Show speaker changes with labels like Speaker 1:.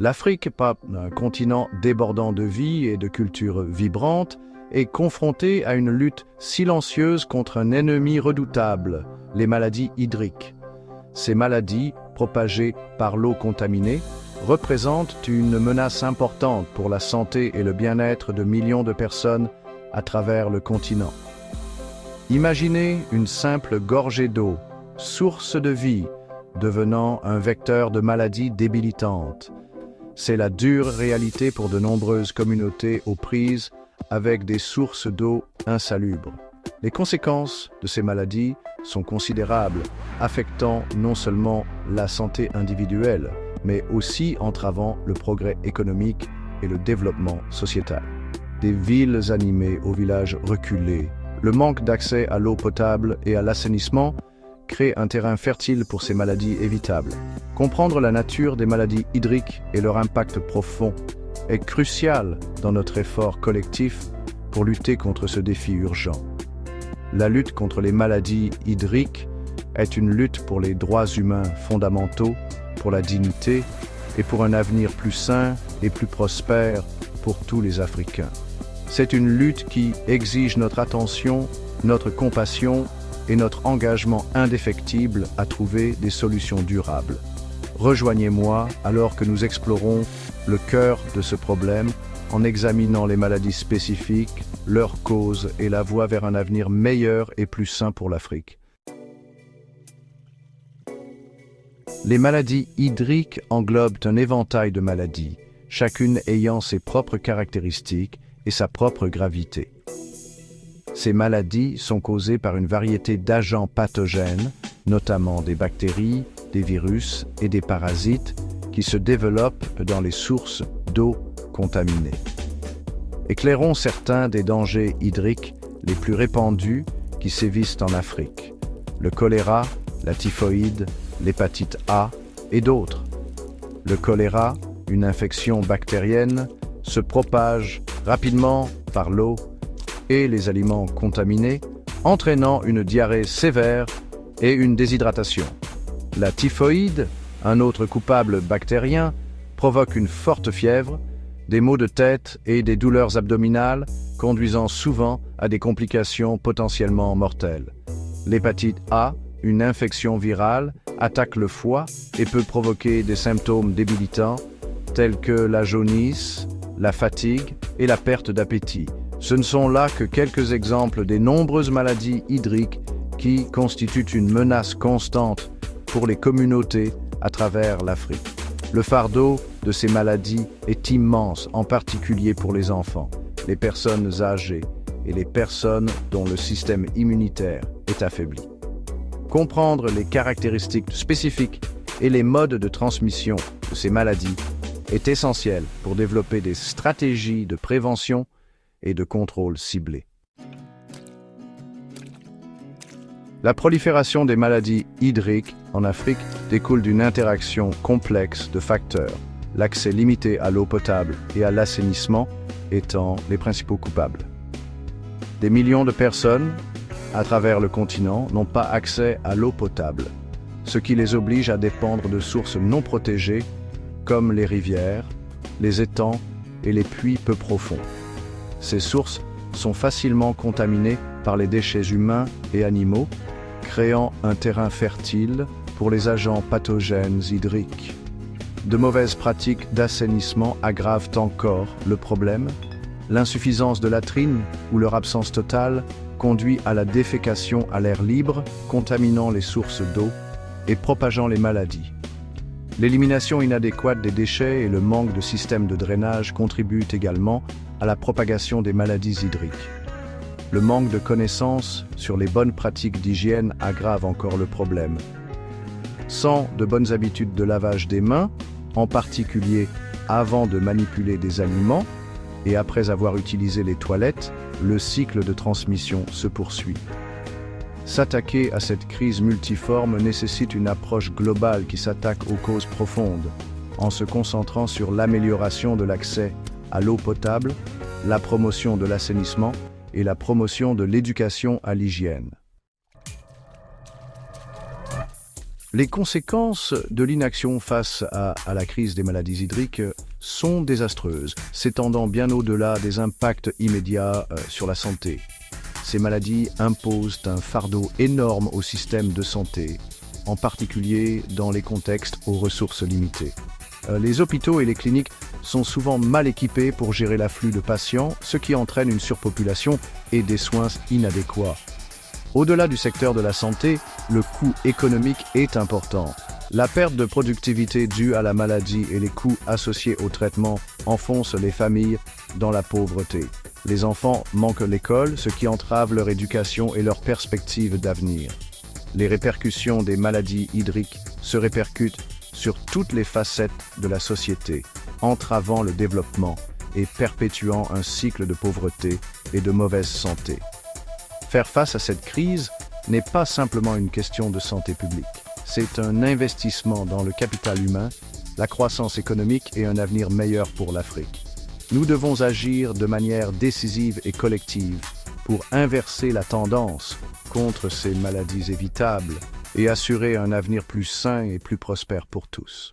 Speaker 1: L'Afrique, pas un continent débordant de vie et de cultures vibrantes, est confrontée à une lutte silencieuse contre un ennemi redoutable, les maladies hydriques. Ces maladies, propagées par l'eau contaminée, représentent une menace importante pour la santé et le bien-être de millions de personnes à travers le continent. Imaginez une simple gorgée d'eau, source de vie, devenant un vecteur de maladies débilitantes. C'est la dure réalité pour de nombreuses communautés aux prises avec des sources d'eau insalubres. Les conséquences de ces maladies sont considérables, affectant non seulement la santé individuelle, mais aussi entravant le progrès économique et le développement sociétal. Des villes animées aux villages reculés, le manque d'accès à l'eau potable et à l'assainissement crée un terrain fertile pour ces maladies évitables. Comprendre la nature des maladies hydriques et leur impact profond est crucial dans notre effort collectif pour lutter contre ce défi urgent. La lutte contre les maladies hydriques est une lutte pour les droits humains fondamentaux, pour la dignité et pour un avenir plus sain et plus prospère pour tous les Africains. C'est une lutte qui exige notre attention, notre compassion et notre engagement indéfectible à trouver des solutions durables. Rejoignez-moi alors que nous explorons le cœur de ce problème en examinant les maladies spécifiques, leurs causes et la voie vers un avenir meilleur et plus sain pour l'Afrique. Les maladies hydriques englobent un éventail de maladies, chacune ayant ses propres caractéristiques et sa propre gravité. Ces maladies sont causées par une variété d'agents pathogènes, notamment des bactéries, des virus et des parasites qui se développent dans les sources d'eau contaminée. Éclairons certains des dangers hydriques les plus répandus qui sévissent en Afrique: le choléra, la typhoïde, l'hépatite A et d'autres. Le choléra, une infection bactérienne, se propage rapidement par l'eau et les aliments contaminés, entraînant une diarrhée sévère et une déshydratation. La typhoïde, un autre coupable bactérien, provoque une forte fièvre, des maux de tête et des douleurs abdominales, conduisant souvent à des complications potentiellement mortelles. L'hépatite A, une infection virale, attaque le foie et peut provoquer des symptômes débilitants tels que la jaunisse, la fatigue et la perte d'appétit. Ce ne sont là que quelques exemples des nombreuses maladies hydriques qui constituent une menace constante pour les communautés à travers l'Afrique. Le fardeau de ces maladies est immense, en particulier pour les enfants, les personnes âgées et les personnes dont le système immunitaire est affaibli. Comprendre les caractéristiques spécifiques et les modes de transmission de ces maladies est essentiel pour développer des stratégies de prévention et de contrôle ciblé. La prolifération des maladies hydriques en Afrique découle d'une interaction complexe de facteurs, l'accès limité à l'eau potable et à l'assainissement étant les principaux coupables. Des millions de personnes à travers le continent n'ont pas accès à l'eau potable, ce qui les oblige à dépendre de sources non protégées comme les rivières, les étangs et les puits peu profonds. Ces sources sont facilement contaminées par les déchets humains et animaux, créant un terrain fertile pour les agents pathogènes hydriques. De mauvaises pratiques d'assainissement aggravent encore le problème. L'insuffisance de latrines ou leur absence totale conduit à la défécation à l'air libre, contaminant les sources d'eau et propageant les maladies. L'élimination inadéquate des déchets et le manque de systèmes de drainage contribuent également à la propagation des maladies hydriques. Le manque de connaissances sur les bonnes pratiques d'hygiène aggrave encore le problème. Sans de bonnes habitudes de lavage des mains, en particulier avant de manipuler des aliments et après avoir utilisé les toilettes, le cycle de transmission se poursuit. S'attaquer à cette crise multiforme nécessite une approche globale qui s'attaque aux causes profondes, en se concentrant sur l'amélioration de l'accès à l'eau potable, la promotion de l'assainissement et la promotion de l'éducation à l'hygiène. Les conséquences de l'inaction face à la crise des maladies hydriques sont désastreuses, s'étendant bien au-delà des impacts immédiats sur la santé. Ces maladies imposent un fardeau énorme au système de santé, en particulier dans les contextes aux ressources limitées. Les hôpitaux et les cliniques sont souvent mal équipés pour gérer l'afflux de patients, ce qui entraîne une surpopulation et des soins inadéquats. Au-delà du secteur de la santé, le coût économique est important. La perte de productivité due à la maladie et les coûts associés au traitement enfoncent les familles dans la pauvreté. Les enfants manquent l'école, ce qui entrave leur éducation et leurs perspectives d'avenir. Les répercussions des maladies hydriques se répercutent sur toutes les facettes de la société, entravant le développement et perpétuant un cycle de pauvreté et de mauvaise santé. Faire face à cette crise n'est pas simplement une question de santé publique. C'est un investissement dans le capital humain, la croissance économique et un avenir meilleur pour l'Afrique. Nous devons agir de manière décisive et collective pour inverser la tendance contre ces maladies évitables et assurer un avenir plus sain et plus prospère pour tous.